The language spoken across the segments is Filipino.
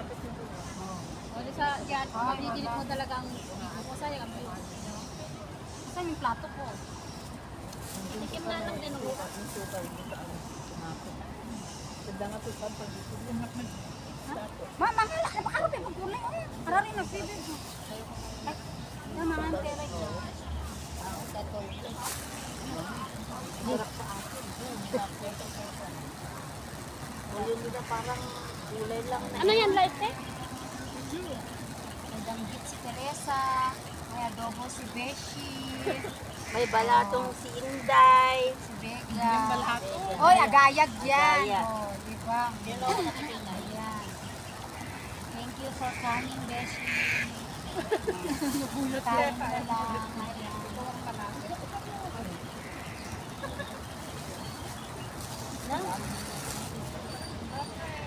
kamatis nito. O, di sa yan, magigilit mo talagang ako sayang ang mga. Saan yung plato ko? Tikim na lang din ako. Mama, malaki ba kayo? Pagkulay ko. Karari na fever ko. Yung mga anteray ko. Ano yan, light eh? May danggit si Teresa. May adobo si Beshi. May balatong si Inday. Si Vega. Oy, agayag yan. Agayag. Oh, diba? Ayan. Thank you for coming, Beshi. Tayo na lang. Ayan.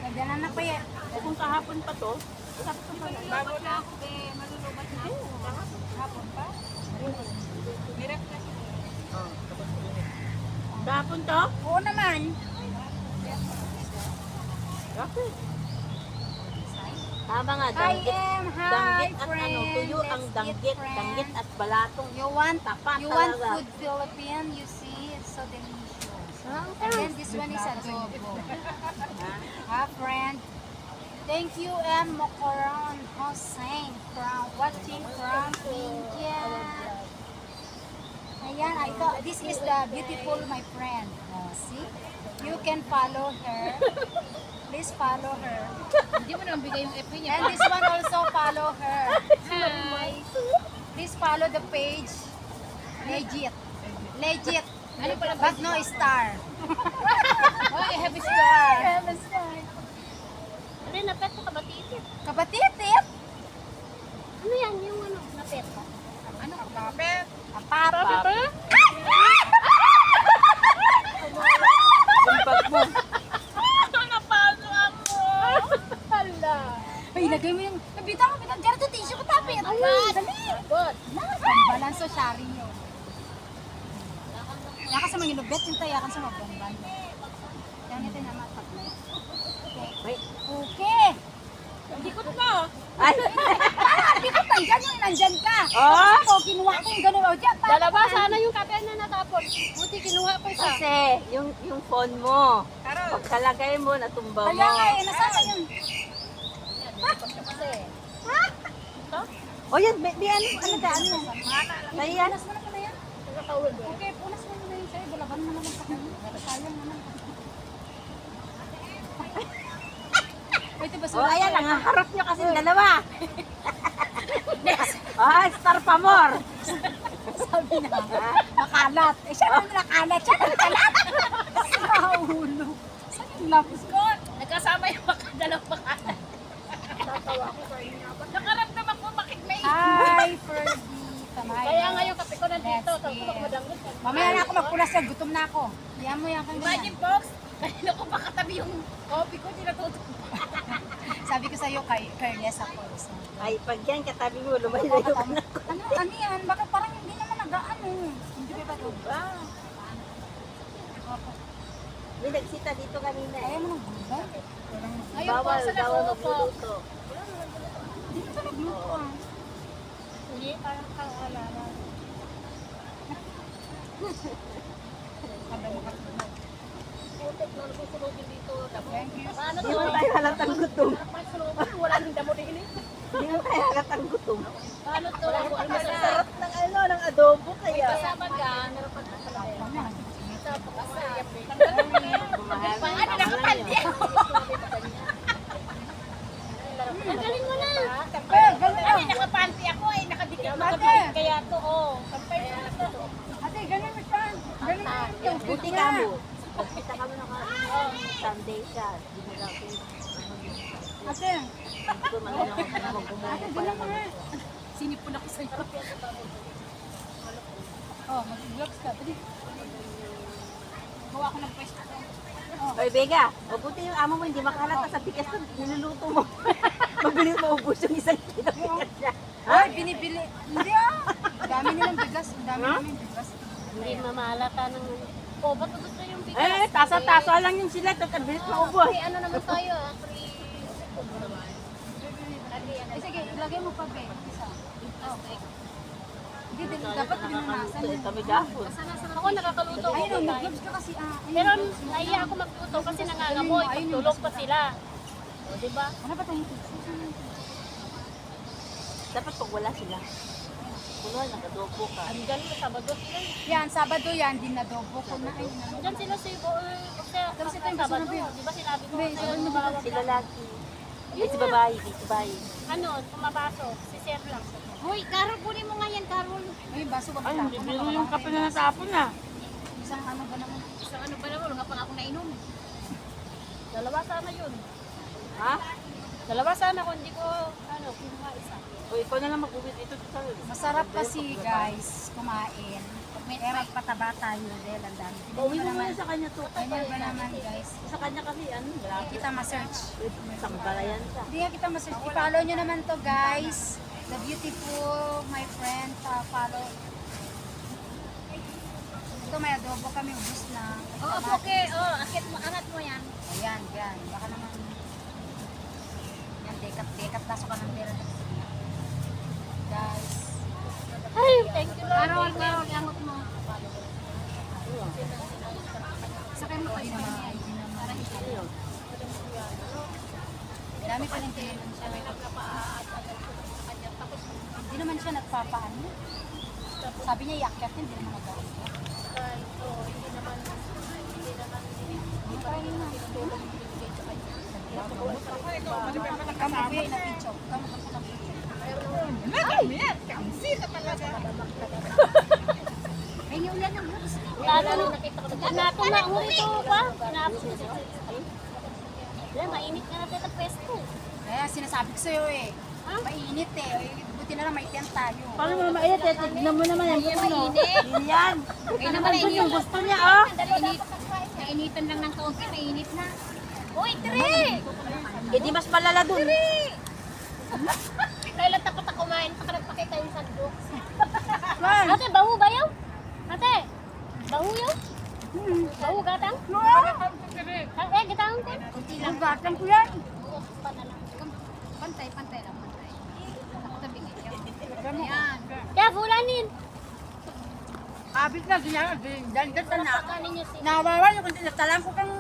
Nagyanan na pa yan. Kung kahapon pa to, Bago na ako eh, malulubat na ako. Hapon pa? kahapon to? Oo naman. Okay. Tama nga, I danggit. am Danggit hi, at friend. ano, tuyo ang Let's danggit. eat, friend. Danggit at balatong. You want Tapat you want talaga. food Philippine? You see, it's so delicious. And then this one is adobo. Ha, friend? Thank you, M. Mokoran Hossein from watching from India. Ayan, I thought this is the beautiful my friend. Oh, see? You can follow her. Please follow her. Hindi mo naman bigay yung FB niya. And this one also follow her. Hi! Please follow the page. Legit. Legit. Ano pala But no star. Oh, I have a star. Have a star. Ano yung napet mo kabatitit? Kabatitit. Ano yan yung ano, napet mo? Ano ka kapet? Apapa. Bumbag mo. Napalo ako! Hala! Ay, ilagay mo yung... Nabita mo, bitang dyan ito tissue ko tapit. Ay, dali. Good. Balance o shari nyo. Yakan sa mga ilubet, yung tayakan sa mga bomban. Yan ito naman patay. Wait. Okay. Hindi ko na. Ay! Hindi ko nandyan yung nandyan ka. Oh! Ako, kinuha ko yung gano'n. O, dyan, Dalawa sana yung kape na natapon. Buti kinuha ko isa. Kasi, yung phone mo, pagkalagay mo, natumba mo. Kaya nga eh, nasama yun. Kasi, O yan, may ano ka, ano yan? May yan? Punas mo na muna yan. Okay, punas mo muna yun sa'yo. Balaban mo naman sa kanya. Sayang naman. Ito ba O ayan, ang harap nyo kasi dalawa. Star pa more. Sabi na, makalat. Eh, siya naman nakalat. Siya naman nakalat. Sa ulo. Saan yung lapos ko? nagkasama yung dalawang pangalan. Tatawa ko sa inyo. Nakaramdam ako bakit may... Hi, Fergie. Tamay. Kaya nga yung kape ko nandito. Let's Tapos eat. madanggot. Mamaya na ako magpunas yan. Gutom na ako. Yan mo yan kang Imagine, ganyan. folks, kanina ko pa katabi yung coffee ko, di natutuwa. Sabi ko sa'yo, careless ako. So, Ay, pag yan, katabi mo, lumayo ka na. ano yan? Bakit parang hindi naman nag-ano? Hindi ba ba ito? May nagsita dito kanina Ayaw eh. mo ng gulay? Ngayon po, Bawal, sa bawal nakupo. magluluto. Hindi ka nagluto ah. Hindi, parang kaalala. Putik na nagsusunogin dito. Thank you. Paano Hindi to? mo tayo halatang gutom. May sunogin, wala nang damo din eh. Hindi mo tayo halatang gutom. Paano to? Ang sarap ng ano, ng adobo kaya. Kasama ka, meron pa na pala. Tapos kasi, Bumahal. paano nakapalya? Ang galing mo na. Ay, nakapanty ako eh. Nakadikit kaya to, oh. Ate, ganun mo siya. Ganun mo yung Buti ka mo. Pagkita ka mo Sunday siya. Hindi mo lang Ate, ito malala ko na mag-umuwi pa lang. Sinipon ako sa'yo. oh, mag-vlogs ka. Dali. Gawa ko ng pwesto. Oy, Vega, mabuti yung amo mo hindi makalata sa bigas na niluluto mo. Mabilis maubos yung isang kilo bigas niya. Ay, binibili. Hindi ah. Ang dami nilang bigas. Ang dami namin bigas. Hindi mamalata ng... Oh, ba't gusto yung bigas? Eh, tasa-tasa lang yung sila. Tapos bilis maubos. Free ano naman tayo ah, free... Ay, sige, ilagay mo pa, be. Isa. Hindi, dapat pinunasan. Kami gapon. Ako nakakaluto. Ayun, oh, mag-gloves ka kasi. Pero naiya ako magluto kasi nangangamoy. Tulog pa sila. O, diba? Ano ba tayong pizza? Dapat pag wala sila. Kunwari, nakadobo ka. Andyan sa Sabado sila. Yan, Sabado yan, dinadobo ko na. Ay, Andyan sila sa ibo. Kasi Tapos ito yung Sabado. gusto na, Di ba sinabi ko? Be, sa'yo, ano ba? bawal Sila na. lagi. Ay, si babae, si babae. Ano, pumapasok. Si Sir lang. Hoy, Carol, kunin mo nga yan, Carol. Ay, baso ba Ay, ba? hindi biro yung kape na natapon na. Isang ano ba naman? Isang ano ba naman? Nga pa nga ako nainom. Dalawa sana yun. Ha? Dalawa sana kung hindi ko, ano, kinuha isa. O, ikaw na lang mag-uwi dito sa salon. Masarap kasi, guys, kumain. Kaya magpataba tayo, dahil ang dami. Uwi mo muna sa kanya to. Ganyan ba naman, guys? Sa kanya kasi, ano, Hindi malapit. kita ma-search. Sambalayan siya. Hindi nga kita ma-search. I-follow nyo naman to, guys. The beautiful, my friend, follow. Ito, may adobo kami, ubus na. Oo, okay. Oh, angat mo yan. Ayan, yan. Baka naman. Yan, dekat. Laso ka ng pera. Guys. Ay, thank you Lord. Carol, Thank you. Carol, angot mo. Sakay mo pa yun naman. Ayun. Dami pa rin tinanong siya. Hindi naman siya nagpapaano. Sabi niya, yakyat yun, hindi naman nagawin. Hindi pa rin na. Kamu ba na picture? Kamu ba na picture? Ay, niya ulan ng gloves. Lalo nakita ko. Nato na ito pa. Wala, mainit na natin sa pwesto. Kaya sinasabi ko sa'yo eh. Mainit eh. Buti na lang may tent tayo. Paano mo naman mainit? Tignan mo naman yan. Mainit. Hindi yan. Kaya naman Nandun yung gusto niya, oh. Nainitan lang ng kaunti, mainit na. Uy, Tre! Eh, di mas malala dun. Kailan tapat ako kumain, pakita yung sandok. Man! Ate, bahu ba yun? Ate, bahu yun? Bahu gatang? Eh, gatang ko? Kunti lang. Gatang ko yan. Pantay lang, pantay. Ako tabi ngayon. Ayan. Kaya fulanin. Abit na, ganyan. Dandan na. Pakanin niyo si... Nawawa yung kunti. Natalang ko kang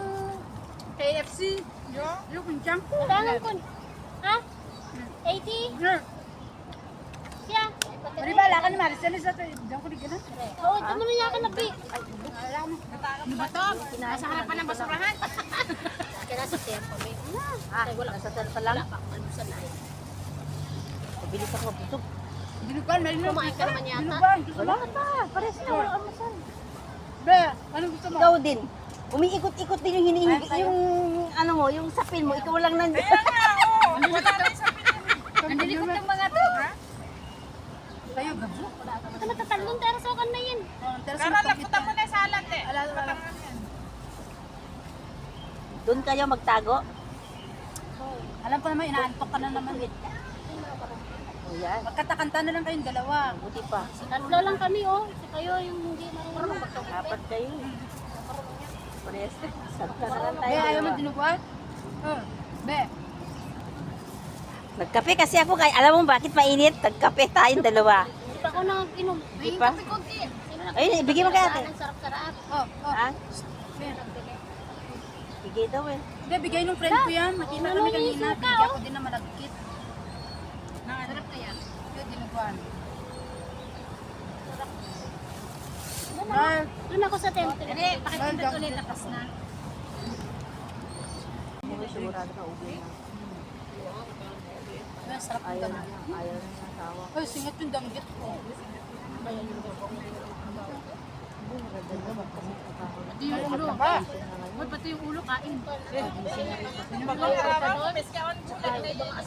KFC. Yung kuntyang. Gatangan ko. Ha? 80? Siya. Pari ba, lakan ni Maricel sa ito. Diyan ko di gano'n. Oo, ito naman niya ka na, Bi. Alam mo. Ano ba ito? Nasa harapan ng basurahan. Kaya sa tempo, Bi. Ah, nasa tel pa lang. Mabilis ako mabusog. Dinugan, may nung. Kumain ka naman yata. Dinugan. Wala ka pa. Pares na. Wala ka masal. Be, anong gusto mo? Ikaw din. Umiikot-ikot din yung hinihingi. Yung ano mo, yung sapin mo. Ikaw lang nandiyan. Nandilikot ng mga to. Tayo, gabo. Ito natatalon, pero sokan na yan. Karala, puta mo na sa alat eh. Doon kayo magtago. Alam ko naman, inaantok ka na naman. O yan. Magkatakanta na lang kayong dalawa. Buti pa. Tatlo lang kami, oh. Si kayo yung hindi marunong magtawid. Apat kayo. Pares. Sabta na lang tayo. Be, ayaw mo dinuguan? Be. Nagkape kasi ako kay alam mo bakit mainit? Nagkape tayong dalawa. Hindi pa ako nang-inom. Di pa? Ayun, ibigay mo kay ate. Ang sarap-sarap. Oh. Ha? Bigay daw eh. Be, bigay nung friend ko yan. Nakita kami kanina. Bigyan ko din na malagkit. Sarap kaya. Yun, dinuguan. Doon ako sa tent. Hindi, pakikita ulit. Tapos na. Hindi sigurado na uwi na. Be, sarap ng Ayaw ganun. na. Ayaw na ng asawa. Ay, singat yung danggit ko. Pati yung ulo. Uy, pati yung ulo kain.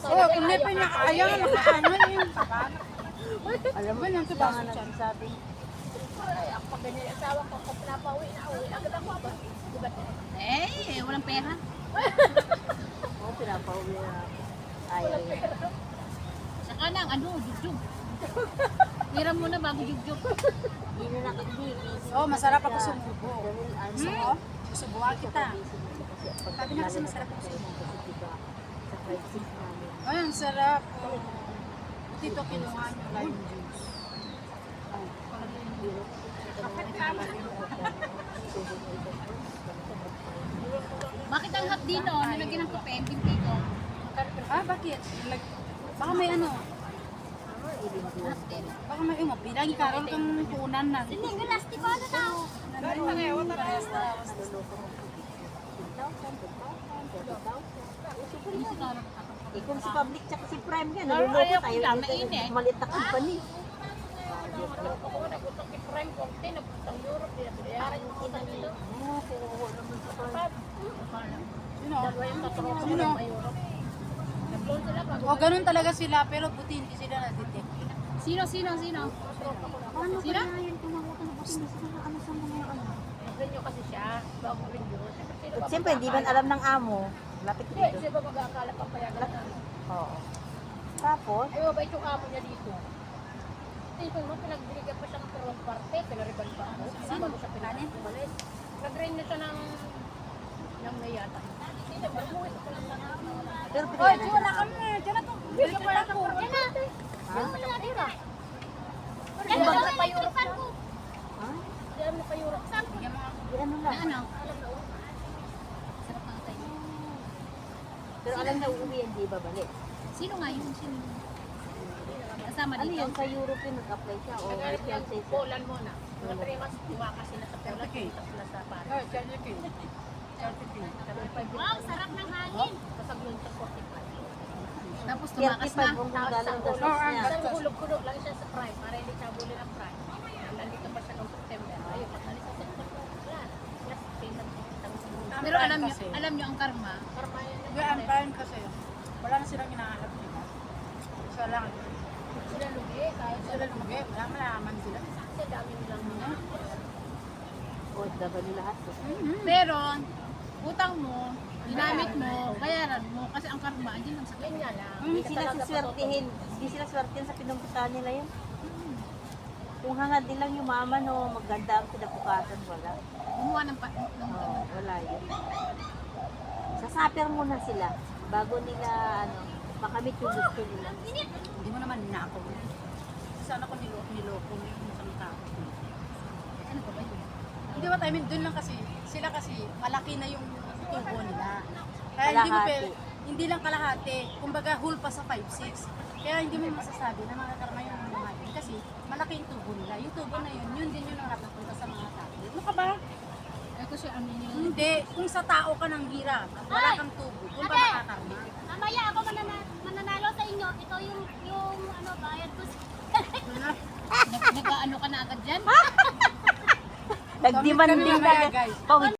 Oh, kung may pa niya kaya, nakakanan yun. Alam mo, Ganyan, baka tabas. nagsasabi. Ako pag ganyan yung asawa ko, kung pinapauwi na uwi, agad ako ba? Diba? Eh, walang pera. Oo, pinapauwi na. Ayaw niya. Saka nang, ano, jugjug. Hiram mo na bago jugjug. Hindi na nakikita. Oh, masarap ako sumubo. Dahil ano, Subuhan kita. Sabi Sabi na kasi masarap ako sumubo. Sa fried chicken namin. Ayun, ang sarap. Dito kinuha niyo lime juice. Bakit ang hapdino? Nilagyan ng kape, hindi ko. Ah, bakit? Baka may ano? Baka may bilagi karon kang punan na. Hindi, galasti pa na tao. Eh, kung si Public tsaka si Prime yan, naluloko tayo. Malit na company. Sino? O, ganun talaga sila, pero buti hindi sila na-detect. Sino? Sino? Sino? Nyo kasi siya, bago rin yun. At siyempre, hindi man alam ng amo. Lapit Hindi, dito. siya ba mag-aakala papayagan na? Oo. Tapos, Ay, mabait yung amo niya dito. Tingnan mo, pinagbigyan pa siya ng karong parte, pinariban pa ako. Sino mo siya pinagbalit? Nag-rain na siya ng mayata. Sino ba? Buhay ko lang na. pero Oy, pinaya na Diyo, siya. wala kami. Diyan na to. Diyan na pala ko. Yan na. Ha? Yan na natira. Ano Diyan ba? na pa-Europe na. Ha? Diyan na pa-Europe. Di ano lang. Ano? Sarap ng tayo. Pero alam na uuwi, hindi babalik. Sino nga yun? Sino? Kasama Ano dito? yun, sa Europe yun nag-apply siya o may Nagalit fiancé ng siya? Poland muna. Mga 3 months, tuwaka sila sa Poland. Punta sila sa Paris. Oy, Charlie King. Charlie King. Wow, sarap ng hangin. Pasag yun sa 45. Tapos tumakas 35 na. ang galang ang gastos Oo, niya. Kasi hulog-hulog lang siya sa Prime para hindi siya bulin ng Prime. Nandito pa siya noong September. Ayun, pag nalis sa September, wala. Plus, payment Pero alam nyo ang karma. Karma yan yung Diyan, ang prime kasi. Wala na silang hinahanap nila. Isa lang. sila lugi. Kahit Sila lugi. Wala malaman sila. kasi dami nilang mga. O, W lahat. Pero, utang mo, ginamit mo, bayaran mo, kasi ang karma, andyan lang sa Yun nga lang. Hindi sila siswertihin. Hindi sila swertihin sa pinumpusahan nila yun. Kung hangad din lang yumaman o maganda ang pinabukasan, wala. Kumuha ng Oo, wala yun. Sasapir muna sila bago nila makamit yung gusto nila. Hindi mo naman ninako. Sana ko niloko mo yung isang tao. ano ba ba yun? Hindi ba, I mean, dun lang kasi, sila kasi, malaki na yung tubo nila. Kaya hindi mo Kalahati. hindi lang kalahati. Kumbaga, whole pa sa 5'6". Kaya hindi mo masasabi na makakarma yung mga yun. Kasi, malaki yung tubo nila. Yung tubo na yun din yung nakapunta sa mga tao. Ano ka ba? Eh, kasi ano yun? Hindi. Kung sa tao ka ng hirap at wala kang tubo, doon ka makakarma. Mamaya ako mananalo sa inyo. Ito yung ano, bayad ko. Nag-ano ka na agad dyan? Nagdemanding Kami na. guys. Pawis